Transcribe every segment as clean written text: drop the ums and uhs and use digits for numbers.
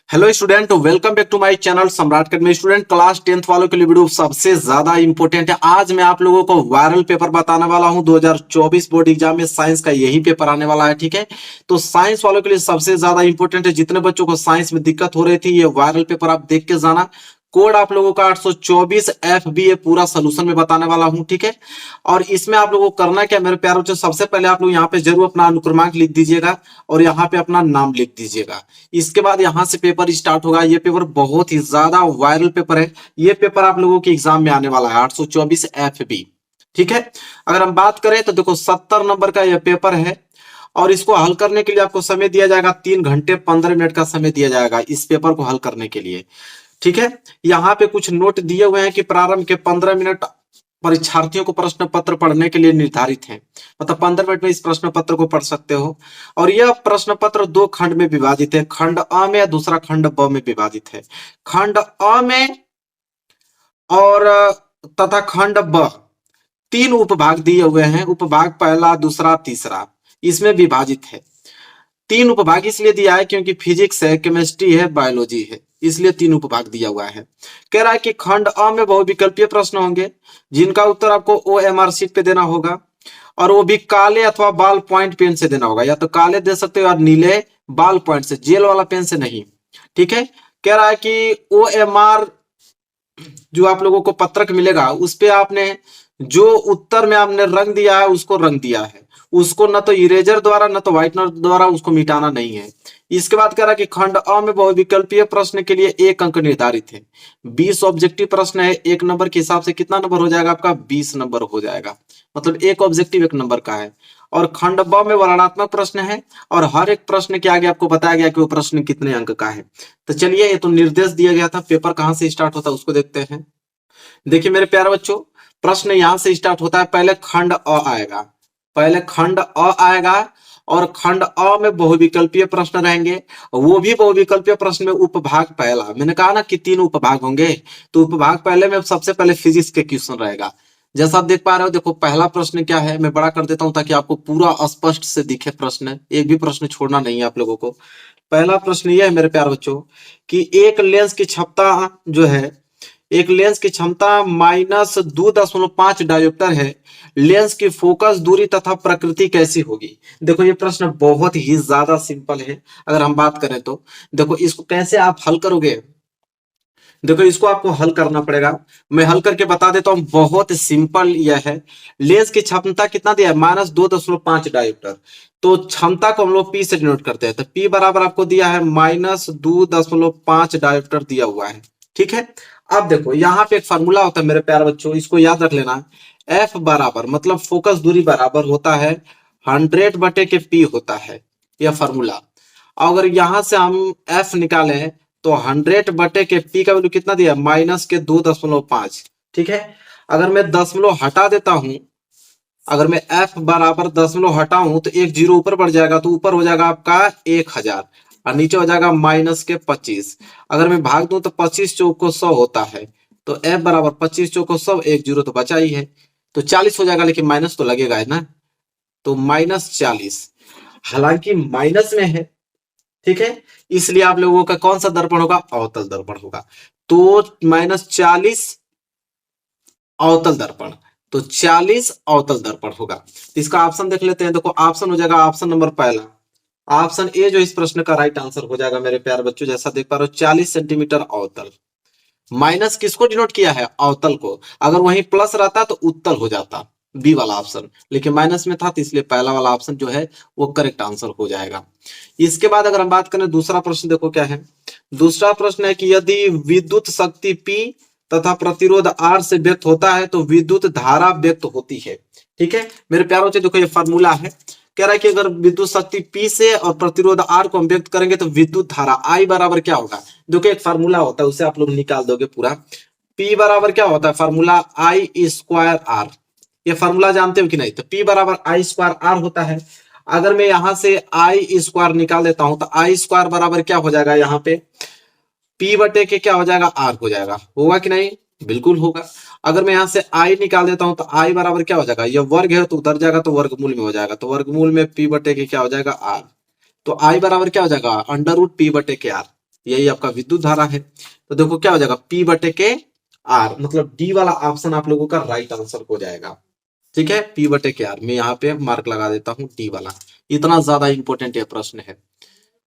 Hello student, welcome back to my channel Samrat academy. Student, class 10th वालों के लिए video सबसे ज्यादा इंपॉर्टेंट है। आज मैं आप लोगों को वायरल पेपर बताने वाला हूं। 2024 बोर्ड एग्जाम में साइंस का यही पेपर आने वाला है। ठीक है, तो साइंस वालों के लिए सबसे ज्यादा इंपॉर्टेंट है। जितने बच्चों को साइंस में दिक्कत हो रही थी, ये वायरल पेपर आप देख के जाना। कोड आप लोगों का 824 FB पूरा सोल्यूशन में बताने वाला हूं। ठीक है, और इसमें आप लोगों को करना क्या मेरे प्यारे बच्चों, सबसे पहले आप लोग यहाँ पे जरूर अपना अनुक्रमांक लिख दीजिएगा और यहाँ पे अपना नाम लिख दीजिएगा। इसके बाद यहां से पेपर स्टार्ट होगा। ये पेपर बहुत ही ज्यादा वायरल पेपर है। ये पेपर आप लोगों के एग्जाम में आने वाला है 824 FB। ठीक है, अगर हम बात करें तो देखो 70 नंबर का यह पेपर है और इसको हल करने के लिए आपको समय दिया जाएगा 3 घंटे 15 मिनट का समय दिया जाएगा इस पेपर को हल करने के लिए। ठीक है, यहाँ पे कुछ नोट दिए हुए हैं कि प्रारंभ के 15 मिनट परीक्षार्थियों को प्रश्न पत्र पढ़ने के लिए निर्धारित है। मतलब 15 मिनट में इस प्रश्न पत्र को पढ़ सकते हो। और यह प्रश्न पत्र 2 खंड में विभाजित है। खंड अ में, दूसरा खंड ब में विभाजित है। खंड अ में और तथा खंड ब 3 उपभाग दिए हुए हैं। उपभाग पहला, दूसरा, तीसरा इसमें विभाजित है। 3 उपभाग इसलिए दिया है क्योंकि फिजिक्स है, केमिस्ट्री है, बायोलॉजी है, इसलिए 3 उपभाग दिया हुआ है। कह रहा है कि खंड अ में बहुविकल्पीय प्रश्न होंगे जिनका उत्तर आपको OMR शीट पे देना होगा और वो भी काले अथवा बाल पॉइंट पेन से देना होगा। या तो काले दे सकते हो और नीले बाल पॉइंट से, जेल वाला पेन से नहीं। ठीक है, कह रहा है कि OMR जो आप लोगों को पत्रक मिलेगा उस पे आपने जो उत्तर में आपने रंग दिया है उसको रंग दिया है। उसको न तो इरेजर द्वारा न तो व्हाइटनर द्वारा उसको मिटाना नहीं है। इसके बाद कह रहा है कि खंड अ में बहुविकल्पीय प्रश्न के लिए 1 अंक निर्धारित है। 20 ऑब्जेक्टिव प्रश्न है। 1 नंबर के हिसाब से कितना नंबर हो जाएगा आपका? 20 नंबर हो जाएगा। मतलब 1 ऑब्जेक्टिव 1 नंबर का है। और खंड ब में वर्णनात्मक प्रश्न है और हर एक प्रश्न के आगे आपको बताया गया कि वो प्रश्न कितने अंक का है। तो चलिए, ये तो निर्देश दिया गया था। पेपर कहां से स्टार्ट होता है उसको देखते हैं। देखिए मेरे प्यारे बच्चों, प्रश्न यहां से स्टार्ट होता है। पहले खंड अ आएगा। पहले खंड अ आएगा और खंड अ में बहुविकल्पीय प्रश्न रहेंगे। वो भी बहुविकल्पीय प्रश्न में उपभाग पहला। मैंने कहा ना कि 3 उपभाग होंगे, तो उपभाग पहले में सबसे पहले फिजिक्स के क्वेश्चन रहेगा। जैसा आप देख पा रहे हो, देखो पहला प्रश्न क्या है, मैं बड़ा कर देता हूं ताकि आपको पूरा स्पष्ट से दिखे प्रश्न। एक भी प्रश्न छोड़ना नहीं है आप लोगों को। पहला प्रश्न यह है मेरे प्यारे बच्चों कि एक लेंस की क्षमता जो है, एक लेंस की क्षमता -2.5 डायोप्टर है। लेंस की फोकस दूरी तथा प्रकृति कैसी होगी? देखो ये प्रश्न बहुत ही ज्यादा सिंपल है। अगर हम बात करें तो देखो इसको कैसे आप हल करोगे। देखो इसको आपको हल करना पड़ेगा। मैं हल करके बता देता हूं, बहुत सिंपल यह है। लेंस की क्षमता कितना दिया है? -2.5 डायोप्टर। तो क्षमता को हम लोग P से डिनोट करते हैं। तो P बराबर आपको दिया है -2.5 डायोप्टर दिया हुआ है। ठीक है, अब देखो यहाँ पे एक फार्मूला होता है मेरे प्यारे बच्चों, इसको याद रख लेना। F बराबर मतलब फोकस दूरी बराबर होता है 100/P होता है यह फार्मूला। अगर यहां से हम F निकालें तो 100/P का वैल्यू कितना दिया? -2.5। ठीक है, अगर मैं दशमलव हटा देता हूं, अगर मैं F बराबर दशमलव हटाऊं तो एक जीरो ऊपर बढ़ जाएगा, तो ऊपर हो जाएगा आपका 1000 और नीचे हो जाएगा -25। अगर मैं भाग दूं तो 25 चौक को 100 होता है। तो F बराबर 25 चौक को 100, एक जीरो तो बचा ही है, तो 40 हो जाएगा। लेकिन माइनस तो लगेगा है ना, तो -40। हालांकि माइनस में है। ठीक है, इसलिए आप लोगों का कौन सा दर्पण होगा? अवतल दर्पण होगा। तो -40 अवतल दर्पण, तो 40 अवतल दर्पण होगा। इसका ऑप्शन देख लेते हैं। देखो ऑप्शन हो जाएगा ऑप्शन नंबर पहला, ऑप्शन ए जो इस प्रश्न का राइट आंसर हो जाएगा मेरे प्यारे बच्चों। जैसा देख पा रहे हो 40 सेंटीमीटर अवतल। माइनस किसको डिनोट किया है? अवतल को। अगर वहीं प्लस रहता तो उत्तल हो जाता, बी वाला ऑप्शन, लेकिन माइनस में था तो इसलिए पहला वाला ऑप्शन जो है वो करेक्ट आंसर हो जाएगा। इसके बाद अगर हम बात करें दूसरा प्रश्न, देखो क्या है। दूसरा प्रश्न है कि यदि विद्युत शक्ति P तथा प्रतिरोध R से व्यक्त होता है तो विद्युत धारा व्यक्त होती है। ठीक है मेरे प्यारों से, देखो ये फॉर्मूला है। कह रहा है कि अगर विद्युत शक्ति P से और प्रतिरोध R को हम व्यक्त करेंगे तो विद्युत धारा I बराबर क्या होगा? देखो एक फार्मूला होता है, उसे आप लोग निकाल दोगे पूरा। P बराबर क्या होता है? Formula I²R। ये फार्मूला जानते हो कि नहीं? तो P बराबर I²R होता है। अगर मैं यहां से I² निकाल देता हूं तो I² बराबर क्या हो जाएगा? यहाँ पे P/के क्या हो जाएगा? R हो जाएगा। होगा कि नहीं? बिल्कुल होगा। अगर मैं यहां से I निकाल देता हूं तो I बराबर क्या हो जाएगा? यह वर्ग है तो उधर जाएगा तो वर्गमूल में हो जाएगा, तो वर्गमूल में P/के क्या हो जाएगा? R। तो I बराबर क्या हो जाएगा? √P/R। यही आपका विद्युत धारा है। तो देखो क्या हो जाएगा, P बटे के R, मतलब डी वाला ऑप्शन आप लोगों का राइट आंसर हो जाएगा। ठीक है, P बटे के R, मैं यहाँ पे मार्क लगा देता हूँ डी वाला। इतना ज्यादा इंपॉर्टेंट ये प्रश्न है।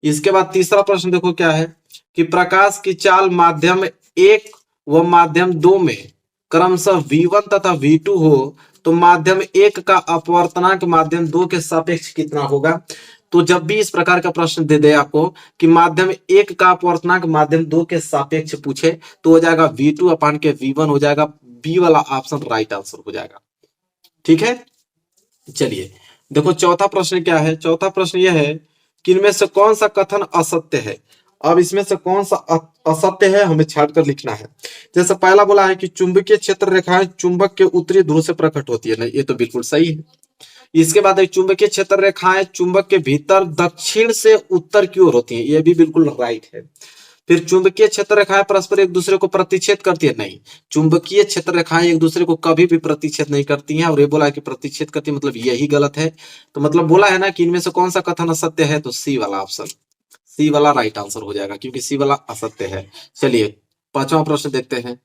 इसके बाद तीसरा प्रश्न देखो क्या है कि प्रकाश की चाल माध्यम 1 व माध्यम 2 में क्रमशः V1 तथा V2 हो तो माध्यम 1 का अपवर्तनांक माध्यम 2 के सापेक्ष कितना होगा। तो जब भी इस प्रकार का प्रश्न दे दे आपको कि माध्यम 1 का अपवर्तनांक माध्यम 2 के सापेक्ष पूछे तो हो जाएगा V2 अपान के V1 हो जाएगा। बी वाला ऑप्शन राइट आंसर हो जाएगा। ठीक है, चलिए देखो चौथा प्रश्न क्या है। चौथा प्रश्न यह है कि इनमें से कौन सा कथन असत्य है। अब इसमें से कौन सा असत्य है हमें छाट कर लिखना है। जैसे पहला बोला है कि चुंबकीय क्षेत्र रेखाएं चुंबक के उत्तरी ध्रुव से प्रकट होती है, नहीं ये तो बिल्कुल सही है। इसके बाद एक चुंबकीय क्षेत्र रेखाएं चुंबक के भीतर दक्षिण से उत्तर की ओर होती है, ये भी बिल्कुल राइट है। फिर चुंबकीय क्षेत्र रेखाएं परस्पर एक दूसरे को प्रतिच्छेद करती है, नहीं, चुंबकीय क्षेत्र रेखाएं एक दूसरे को कभी भी प्रतिच्छेद नहीं करती हैं। और ये बोला है कि प्रतिच्छेद करती है, मतलब यही गलत है। तो मतलब बोला है ना कि इनमें से कौन सा कथन असत्य है, तो सी वाला ऑप्शन, सी वाला राइट आंसर हो जाएगा, क्योंकि सी वाला असत्य है। चलिए पांचवा प्रश्न देखते हैं।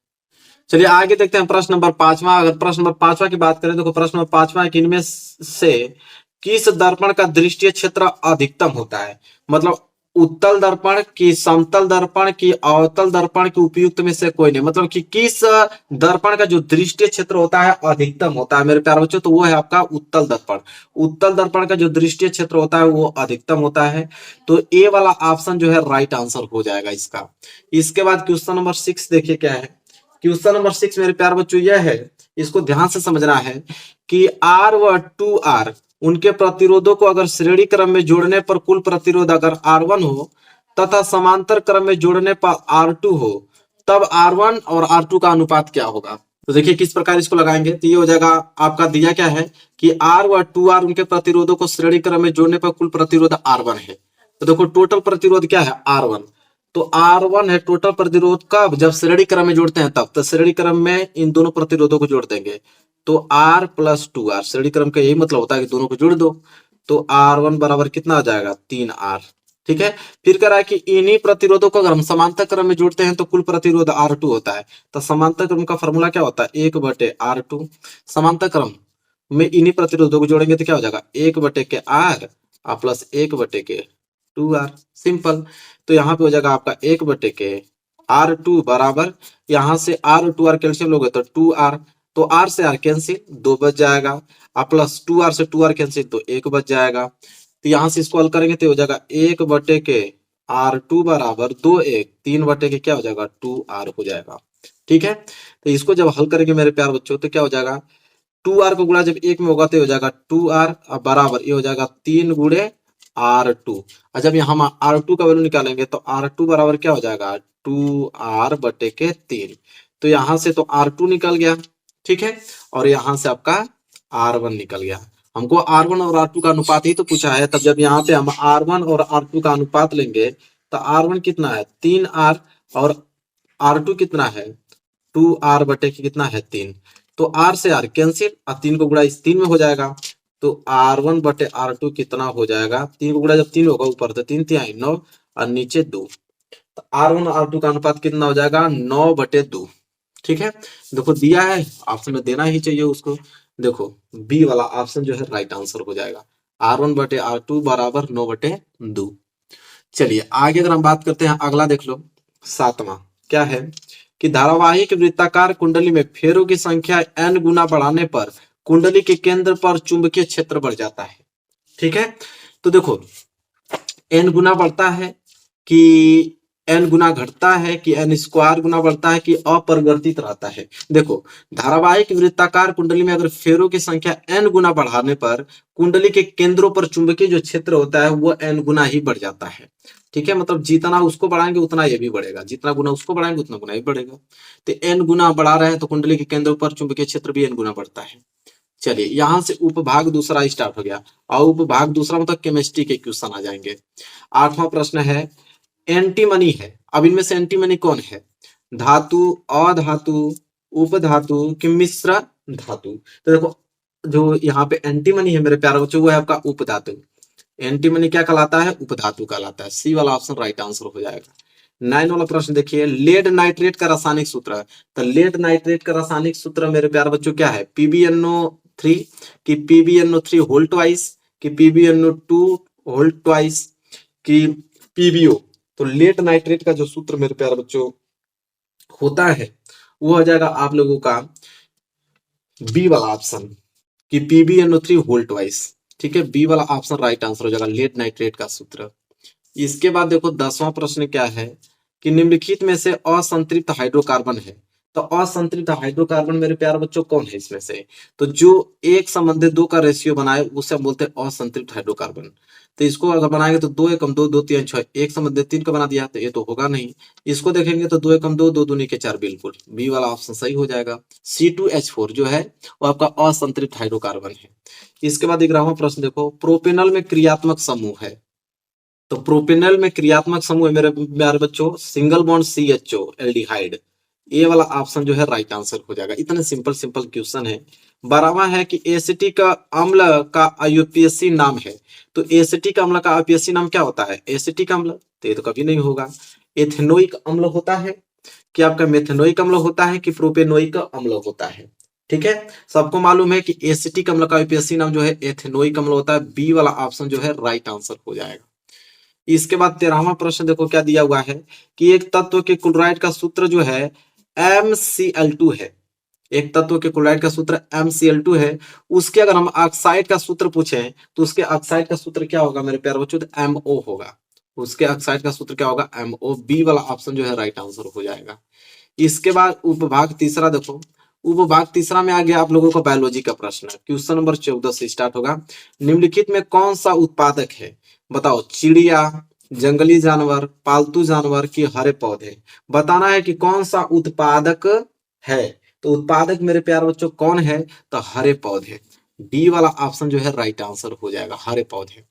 चलिए आगे देखते हैं प्रश्न नंबर पांचवा। अगर प्रश्न नंबर पांचवा की बात करें तो प्रश्न नंबर पांचवा है कि इनमें से किस दर्पण का दृष्टीय क्षेत्र अधिकतम होता है। मतलब उत्तल दर्पण की, समतल दर्पण की, अवतल दर्पण की, उपयुक्त में से कोई नहीं। मतलब कि किस दर्पण का जो दृष्टीय क्षेत्र होता है अधिकतम होता है मेरे प्यारे बच्चों, तो वो है आपका उत्तल दर्पण। उत्तल दर्पण का जो दृष्टीय क्षेत्र होता है वो अधिकतम होता है। तो ए वाला ऑप्शन जो है राइट आंसर हो जाएगा इसका। इसके बाद क्वेश्चन नंबर 6 देखिए क्या है। क्वेश्चन नंबर 6 मेरे प्यारे बच्चों यह है, इसको ध्यान से समझना है कि R व 2R उनके प्रतिरोधों को अगर श्रेणी क्रम में जोड़ने पर कुल प्रतिरोध अगर R1 हो तथा समांतर क्रम में जोड़ने पर R2 हो तब R1 और R2 का अनुपात क्या होगा। तो देखिए किस प्रकार इसको लगाएंगे। तो ये हो जाएगा आपका दिया क्या है कि R व 2R उनके प्रतिरोधों को श्रेणी क्रम में जोड़ने पर कुल प्रतिरोध R1 है। तो देखो टोटल प्रतिरोध क्या है R1, तो R1 है टोटल प्रतिरोध का, जब श्रेणी क्रम में जोड़ते हैं तब, तो श्रेणी क्रम में इन दोनों प्रतिरोधों को जोड़ देंगे तो R प्लस 2R, श्रेणी क्रम का यही मतलब होता है कि दोनों को जोड़ दो। तो R1 बराबर कितना आ जाएगा 3R। ठीक है, फिर कह रहा है कि इन्हीं प्रतिरोधों को अगर हम समांतर क्रम में जोड़ते हैं तो कुल प्रतिरोध R2 होता है। तो समांतर क्रम का फॉर्मूला क्या होता है 1/R2। समांतर क्रम में इन्हीं प्रतिरोधों को जोड़ेंगे तो क्या हो जाएगा 1/R प्लस 1/2R, सिंपल। तो यहाँ पे हो जाएगा आपका 1/R2 बराबर, यहाँ से R2R कैल्शियम लोगे तो 2R, तो R से R कैंसिल 2 बच जाएगा, प्लस 2R से 2R कैंसिल तो 1 बच जाएगा। तो यहाँ से इसको हल करेंगे तो हो जाएगा 1/R2 बराबर 2 1 3 के क्या हो जाएगा 2R हो जाएगा। ठीक है, तो इसको जब हल करेंगे मेरे प्यार बच्चों तो क्या हो जाएगा 2R को गुणा जब 1 में होगा तो हो जाएगा 2R बराबर ये हो जाएगा 3 गुणे R2। और जब यहाँ हम R2 का वैल्यू निकालेंगे तो R2 बराबर क्या हो जाएगा 2R/3। तो यहाँ से तो R2 निकल गया, ठीक है, और यहाँ से आपका R1 निकल गया। हमको R1 और R2 का अनुपात ही तो पूछा है, तब जब यहाँ पे हम R1 और R2 का अनुपात लेंगे तो R1 कितना है 3R और R2 कितना है 2R/के कितना है 3। तो R से R कैंसिल और 3 को गुणा इस 3 में हो जाएगा तो R1/R2 कितना हो जाएगा, 3 को गुणा जब 3 होगा ऊपर तो 3 3 9 और नीचे 2, तो R1 और R2 का अनुपात कितना हो जाएगा 9/2। ठीक है, देखो दिया है ऑप्शन में देना ही चाहिए उसको। देखो बी वाला ऑप्शन जो है राइट आंसर हो जाएगा, R1/R2 बराबर 9/2। चलिए आगे अगर हम बात करते हैं अगला देख लो, सातवां क्या है कि धारावाहिक वृत्ताकार कुंडली में फेरों की संख्या n गुना बढ़ाने पर कुंडली के केंद्र पर चुंबकीय क्षेत्र बढ़ जाता है। ठीक है, तो देखो n गुना बढ़ता है कि n गुना घटता है कि n स्क्वायर गुना बढ़ता है कि अपरिवर्तित रहता है। देखो धारावाहिक वृत्ताकार कुंडली में अगर फेरों की संख्या n गुना बढ़ाने पर कुंडली के केंद्रों पर चुंबकीय जो क्षेत्र होता है वो n गुना ही बढ़ जाता है। ठीक है, मतलब जितना उसको बढ़ाएंगे उतना ये भी बढ़ेगा, जितना गुना उसको बढ़ाएंगे उतना गुना ही बढ़ेगा। तो n गुना बढ़ा रहे हैं तो कुंडली के केंद्र पर चुंबकीय क्षेत्र भी n गुना बढ़ता है। चलिए यहाँ से उपभाग दूसरा स्टार्ट हो गया, और उपभाग दूसरा मतलब केमिस्ट्री के क्वेश्चन आ जाएंगे। आठवां प्रश्न है एंटीमनी है। अब इनमें से एंटीमनी कौन है, धातु, अधातु, उपधातु कि मिश्र धातु। तो देखो जो यहाँ पे एंटीमनी है मेरे प्यारे बच्चों वो है आपका उपधातु। एंटीमनी क्या कहलाता है उपधातु कहलाता है, सी वाला ऑप्शन राइट आंसर हो जाएगा। 9 वाला प्रश्न देखिए, लेड नाइट्रेट का रासायनिक सूत्र। तो लेड नाइट्रेट का रासायनिक सूत्र मेरे प्यारे बच्चों क्या है, PbNO3 कि PbNO3 होल ट्वाइस कि PbNO2 होल ट्वाइस कि PbO। तो लेड नाइट्रेट का जो सूत्र मेरे प्यारे बच्चों होता है वो हो जाएगा आप लोगों का बी वाला ऑप्शन कि PbNO3 होल ट्वाइस। ठीक है, बी वाला ऑप्शन राइट आंसर हो जाएगा, लेड नाइट्रेट का सूत्र। इसके बाद देखो 10वां प्रश्न क्या है कि निम्नलिखित में से असंतृप्त हाइड्रोकार्बन है। तो असंतृप्त हाइड्रोकार्बन मेरे प्यारे बच्चों कौन है इसमें से, तो जो 1:2 का रेशियो बनाए उसे हम बोलते हैं असंतृप्त हाइड्रोकार्बन। तो इसको अगर बनाएंगे तो 2 एकम 2 2 3 6, 1:3 का बना दिया तो ये तो होगा नहीं। इसको देखेंगे तो 2 एकम 2 2 दूनी के 4, बिल्कुल बी वाला ऑप्शन सही हो जाएगा। C2H4 जो है वो आपका असंतृप्त हाइड्रोकार्बन है। इसके बाद 11वां प्रश्न देखो, प्रोपेनल में क्रियात्मक समूह है। तो प्रोपेनल में क्रियात्मक समूह है मेरे प्यारे बच्चों सिंगल बॉन्ड CHO एल्डिहाइड। ये वाला ऑप्शन जो है राइट आंसर हो जाएगा। इतने सिंपल सिंपल क्वेश्चन है। 12वां है कि एसिटिक अम्ल का IUPAC नाम है। तो एसिटिक अम्ल का IUPAC नाम क्या होता है, एसिटिक अम्ल, तो ये तो कभी नहीं होगा। एथेनोइक अम्ल होता है कि आपका मेथेनोइक अम्ल होता है कि प्रोपेनोइक अम्ल होता है। ठीक है, सबको मालूम है कि एसिटिक अम्ल का IUPAC नाम जो है एथेनोइक अम्ल होता है। बी वाला ऑप्शन जो है राइट आंसर हो जाएगा। इसके बाद 13वां प्रश्न देखो क्या दिया हुआ है कि एक तत्व के क्लोराइड का सूत्र जो है MCl2 है। एक तत्व के क्लोराइड का सूत्र MCl2 है। उसके अगर हम ऑक्साइड का सूत्र पूछें तो उसके ऑक्साइड का सूत्र क्या होगा मेरे प्यारे बच्चों, तो MO होगा। उसके ऑक्साइड का सूत्र क्या होगा, MO। बी वाला ऑप्शन जो है राइट आंसर हो जाएगा। इसके बाद उपभाग तीसरा देखो, उपभाग तीसरा में आ गया आप लोगों को बायोलॉजी का प्रश्न। क्वेश्चन नंबर 14 से स्टार्ट होगा। निम्नलिखित में कौन सा उत्पादक है, बताओ, चिड़िया, जंगली जानवर, पालतू जानवर की हरे पौधे। बताना है कि कौन सा उत्पादक है। तो उत्पादक मेरे प्यारे बच्चों कौन है, तो हरे पौधे। डी वाला ऑप्शन जो है राइट आंसर हो जाएगा, हरे पौधे।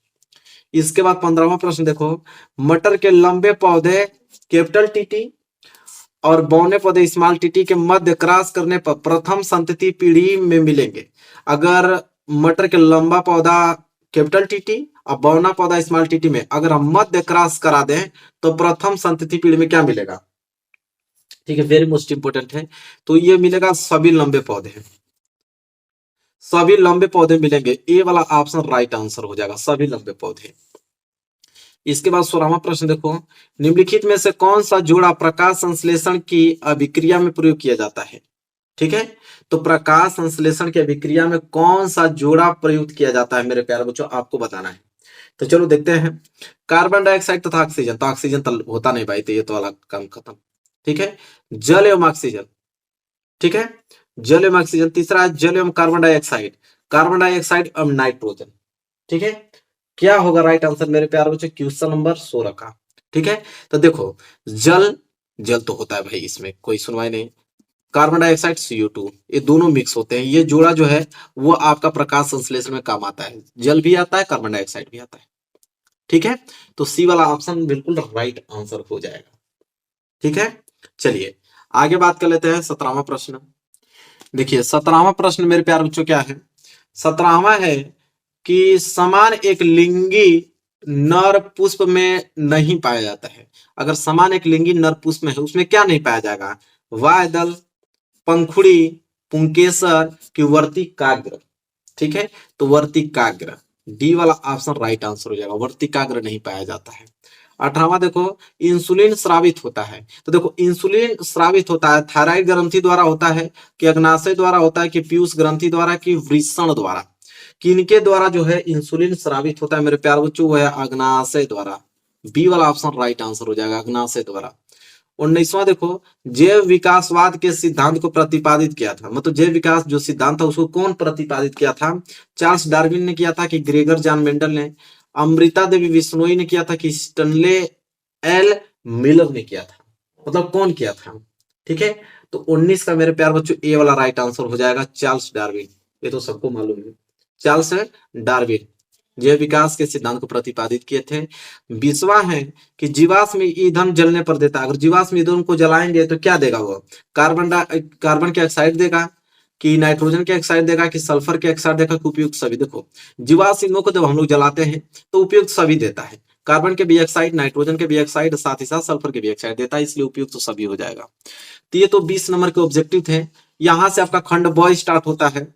इसके बाद 15वां प्रश्न देखो, मटर के लंबे पौधे कैपिटल टीटी और बौने पौधे स्मॉल टीटी के मध्य क्रॉस करने पर प्रथम संतति पीढ़ी में मिलेंगे। अगर मटर के लंबा पौधा कैपिटल टीटी और बौना पौधा स्मॉल टीटी में अगर हम मध्य क्रॉस करा दें तो प्रथम संतति पीढ़ी में क्या मिलेगा। ठीक है, वेरी मोस्ट इंपोर्टेंट है। तो ये मिलेगा सभी लंबे पौधे, सभी लंबे पौधे मिलेंगे। ए वाला ऑप्शन राइट आंसर हो जाएगा, सभी लंबे पौधे। इसके बाद 16वां प्रश्न देखो, निम्नलिखित में से कौन सा जोड़ा प्रकाश संश्लेषण की अभिक्रिया में प्रयोग किया जाता है। ठीक है, तो प्रकाश संश्लेषण की अभिक्रिया में कौन सा जोड़ा प्रयुक्त किया जाता है मेरे प्यारे बच्चों, आपको बताना है। तो चलो देखते हैं। कार्बन डाइऑक्साइड तथा ऑक्सीजन, तो ऑक्सीजन तो होता नहीं भाई, तो ये तो वाला काम खत्म। ठीक है, जल एवं ऑक्सीजन। ठीक है, जल एवं ऑक्सीजन। तीसरा है जल एवं कार्बन डाइऑक्साइड, कार्बन डाइऑक्साइड एवं नाइट्रोजन। ठीक है, क्या होगा राइट आंसर मेरे प्यारे बच्चों, क्वेश्चन नंबर 16 का। ठीक है, तो देखो जल, जल तो होता है भाई, इसमें कोई सुनवाई नहीं। कार्बन डाइऑक्साइड CO2, ये दोनों मिक्स होते हैं। ये जोड़ा जो है वो आपका प्रकाश संश्लेषण में काम आता है। जल भी आता है, कार्बन डाइऑक्साइड भी आता है। ठीक है, तो सी वाला ऑप्शन बिल्कुल राइट आंसर हो जाएगा। ठीक है, चलिए आगे बात कर लेते हैं 17वां प्रश्न। देखिए 17वां प्रश्न मेरे प्यारे बच्चों क्या है, 17वां है कि समान एक लिंगी नर पुष्प में नहीं पाया जाता है। अगर समान एक लिंगी नर पुष्प में है उसमें क्या नहीं पाया जाएगा, वायदल, पंखुड़ी, पुंकेसर की वर्तिकाग्र। ठीक है, तो वर्तिकाग्र, डी वाला ऑप्शन राइट आंसर हो जाएगा, वर्तिकाग्र नहीं पाया जाता है। 18वां देखो, इंसुलिन स्रावित होता है। तो देखो इंसुलिन स्रावित होता है थायराइड ग्रंथि द्वारा होता है कि अग्नाशय द्वारा होता है कि पीयूष ग्रंथि द्वारा कि वृषण द्वारा, किनके द्वारा जो है इंसुलिन स्रावित होता है मेरे प्यारे बच्चों, वो है अग्नाशय द्वारा। बी वाला ऑप्शन राइट आंसर हो जाएगा, अग्नाशय द्वारा। 19वां देखो, जैव विकासवाद के सिद्धांत को प्रतिपादित किया था, मतलब जैव विकास जो सिद्धांत था उसको कौन प्रतिपादित किया था, चार्ल्स डार्विन ने किया था कि ग्रेगर जॉन मेंडल ने, अमृता देवी बिश्नोई ने किया था कि स्टनले एल मिलर ने किया था, मतलब कौन किया था। ठीक है, तो 19 का मेरे प्यार बच्चों ए वाला राइट आंसर हो जाएगा, चार्ल्स डार्विन। ये तो सबको मालूम है, चार्ल्स डार्विन जैव विकास के सिद्धांत को प्रतिपादित किए थे। 20वां है कि जीवाश्म ईंधन जलने पर देता है। अगर जीवाश्म ईंधन को जलाएंगे तो क्या देगा वो, कार्बन के ऑक्साइड देगा कि नाइट्रोजन के ऑक्साइड देगा कि सल्फर के ऑक्साइड देगा कि उपयुक्त सभी। देखो जीवाश्म ईंधनों को जब हम लोग जलाते हैं तो उपयुक्त सभी देता है, कार्बन के बीऑक्साइड, नाइट्रोजन के बीऑक्साइड, साथ ही साथ सल्फर के बीऑक्साइड देता है, इसलिए उपयुक्त तो सभी हो जाएगा। तो ये तो 20 नंबर के ऑब्जेक्टिव थे। यहां से आपका खंड ब स्टार्ट होता है,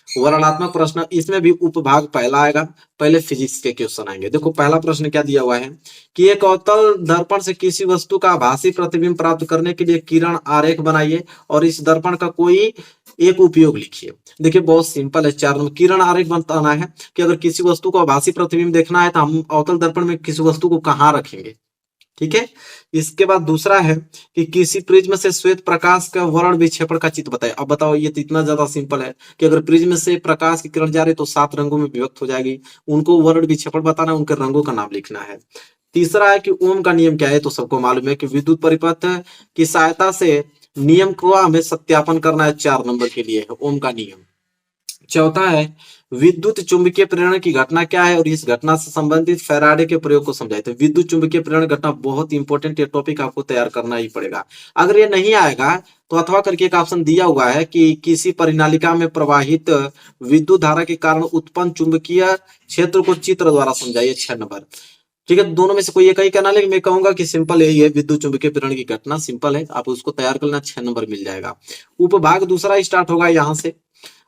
वर्णनात्मक प्रश्न। इसमें भी उपभाग पहला आएगा, पहले फिजिक्स के क्वेश्चन आएंगे। देखो पहला प्रश्न क्या दिया हुआ है कि एक अवतल दर्पण से किसी वस्तु का आभासी प्रतिबिंब प्राप्त करने के लिए किरण आरेख बनाइए और इस दर्पण का कोई एक उपयोग लिखिए। देखिए बहुत सिंपल है, 4 नंबर किरण आरेख बताना है कि अगर किसी वस्तु को आभासी प्रतिबिंब देखना है तो हम अवतल दर्पण में किसी वस्तु को कहाँ रखेंगे, ठीक है। इसके बाद दूसरा है कि किसी प्रिज्म से श्वेत प्रकाश का वर्ण विक्षेपण का चित्र बताए। अब बताओ, ये तो इतना ज्यादा सिंपल है कि अगर प्रिज्म से प्रकाश की किरण जा रही तो 7 रंगों में विभक्त हो जाएगी, उनको वर्ण विक्षेपण बताना, उनके रंगों का नाम लिखना है। तीसरा है कि ओम का नियम क्या है, तो सबको मालूम है कि विद्युत परिपथ की सहायता से नियम को हमें सत्यापन करना है, 4 नंबर के लिए है ओम का नियम। चौथा है विद्युत चुंबकीय प्रेरण की घटना क्या है और इस घटना से संबंधित फैराडे के प्रयोग को समझाए। तो विद्युत चुंबकीय प्रेरण घटना बहुत इंपॉर्टेंट, ये टॉपिक आपको तैयार करना ही पड़ेगा। अगर ये नहीं आएगा तो अथवा करके एक ऑप्शन दिया हुआ है कि किसी परिनालिका में प्रवाहित विद्युत धारा के कारण उत्पन्न चुंबकीय क्षेत्र को चित्र द्वारा समझाइए, 6 नंबर। ठीक है, दोनों में से कोई एक ही कहना, लेकिन मैं कहूंगा कि सिंपल यही है, विद्युत चुंबकीय प्रेरण की घटना सिंपल है, आप उसको तैयार कर लेना, 6 नंबर मिल जाएगा। उपभाग दूसरा स्टार्ट होगा यहां से।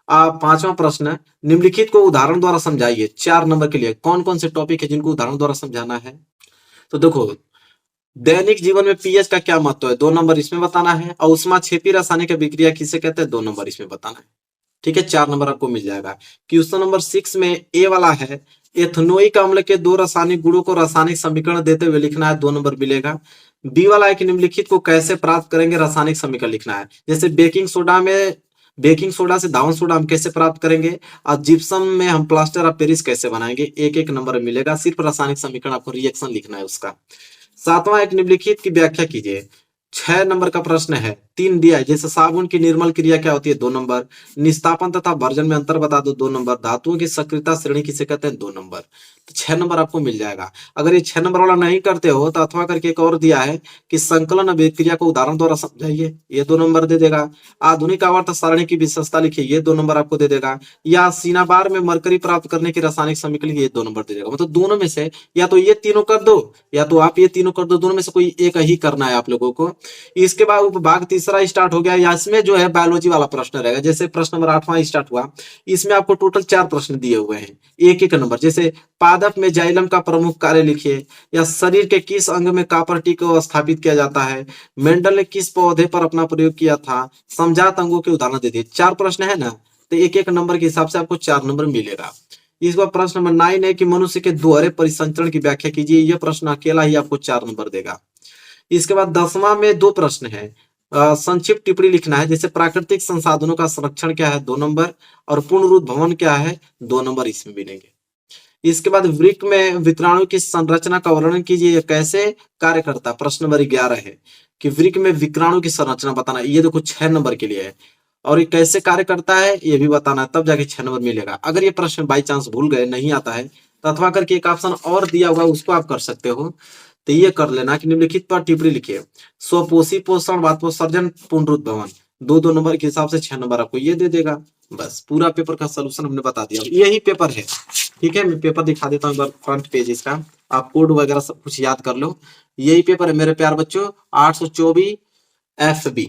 पांचवा प्रश्न है निम्नलिखित को उदाहरण द्वारा समझाइए, 4 नंबर के लिए। कौन कौन से टॉपिक है जिनको उदाहरण द्वारा समझाना है, तो देखो दैनिक जीवन में पीएच का क्या महत्व है, 2 नंबर इसमें बताना है। और ऊष्मा क्षेपी रासायनिक अभिक्रिया किसे कहते हैं, 2 नंबर इसमें बताना है। ठीक है, 4 नंबर आपको मिल जाएगा। क्वेश्चन नंबर 6 में ए वाला है एथनोइक अम्ल के 2 रासायनिक गुणों को रासायनिक समीकरण देते हुए लिखना है, 2 नंबर मिलेगा। बी वाला है कि निम्नलिखित को कैसे प्राप्त करेंगे, रासायनिक समीकरण लिखना है। जैसे बेकिंग सोडा से धावन सोडा हम कैसे प्राप्त करेंगे, और जिप्सम में हम प्लास्टर ऑफ पेरिस कैसे बनाएंगे, एक एक नंबर मिलेगा। सिर्फ रासायनिक समीकरण आपको रिएक्शन लिखना है उसका। 7वां एक निम्नलिखित की व्याख्या कीजिए, 6 नंबर का प्रश्न है। 3 दिया है, जैसे साबुन की निर्मल क्रिया क्या होती है, 2 नंबर। निस्तापन तथा भर्जन में अंतर बता दो, 2 नंबर। धातुओं की सक्रियता श्रेणी किसे कहते हैं, 2 नंबर। तो 6 नंबर आपको मिल जाएगा। अगर ये 6 नंबर वाला नहीं करते हो तो अथवा करके एक और दिया है कि संकलन अभिक्रिया को उदाहरण द्वारा समझाइए, ये 2 नंबर दे देगा। आधुनिक आवर्त सारणी की विशेषता लिखिए, ये 2 नंबर आपको दे देगा। या सीनाबार में मरकरी प्राप्त करने की रासायनिक समीकरण, ये 2 नंबर दे देगा। मतलब दोनों में से या तो ये तीनों कर दो या तो आप ये तीनों कर दो, दोनों में से कोई एक ही करना है आप लोगों को। इसके बाद उपभाग तीसरा स्टार्ट हो गया, या इसमें जो है बायोलॉजी वाला प्रश्न रहेगा। जैसे प्रश्न नंबर 8वां स्टार्ट हुआ, इसमें आपको टोटल 4 प्रश्न दिए हुए हैं, एक एक नंबर। जैसे पादप में जाइलम का प्रमुख कार्य लिखिए, या शरीर के किस अंग में कॉपर टी को स्थापित किया जाता है, मेंडल ने किस पौधे पर अपना प्रयोग किया था, समझात अंगों के उदाहरण दे दिए। 4 प्रश्न है ना, तो एक एक नंबर के हिसाब से आपको 4 नंबर मिलेगा। इस बार प्रश्न नंबर 9 है कि मनुष्य के दोहरे परिसंचरण की व्याख्या कीजिए, यह प्रश्न अकेला ही आपको 4 नंबर देगा। इसके बाद 10वां में 2 प्रश्न है, संक्षिप्त टिप्पणी लिखना है। जैसे प्राकृतिक संसाधनों का संरक्षण क्या है, 2 नंबर। और पूर्णरूप भवन क्या है, 2 नंबर इसमें मिलेंगे। इसके बाद वृक्क में विक्राणु की संरचना का वर्णन कीजिए, यह कैसे कार्य करता है, प्रश्न नंबर 11 है कि वृक्क में विक्राणु की संरचना बताना, ये देखो 6 नंबर के लिए है। और ये कैसे कार्य करता है ये भी बताना है, तब जाके 6 नंबर मिलेगा। अगर ये प्रश्न बाई चांस भूल गए, नहीं आता है, तो अथवा करके एक ऑप्शन और दिया हुआ उसको आप कर सकते हो। तो ये कर लेना कि निम्नलिखित पर टिप्पणी लिखिए, स्वपोषी पोषण वातोत्सर्जन पुनरुत्थ भवन, 2-2 नंबर के हिसाब से 6 नंबर आपको ये दे देगा। बस पूरा पेपर का सोल्यूशन हमने बता दिया, यही पेपर है। ठीक है, मैं पेपर दिखा देता हूँ एक बार, फ्रंट पेज इसका, आप कोड वगैरह सब कुछ याद कर लो। यही पेपर है मेरे प्यार बच्चों, 824 FB।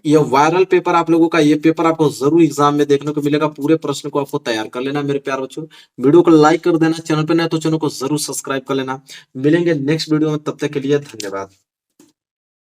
ये वायरल पेपर आप लोगों का, ये पेपर आपको जरूर एग्जाम में देखने को मिलेगा। पूरे प्रश्न को आपको तैयार कर लेना मेरे प्यार बच्चों। वीडियो को लाइक कर देना, चैनल पे नए तो चैनल को जरूर सब्सक्राइब कर लेना। मिलेंगे नेक्स्ट वीडियो में, तब तक के लिए धन्यवाद।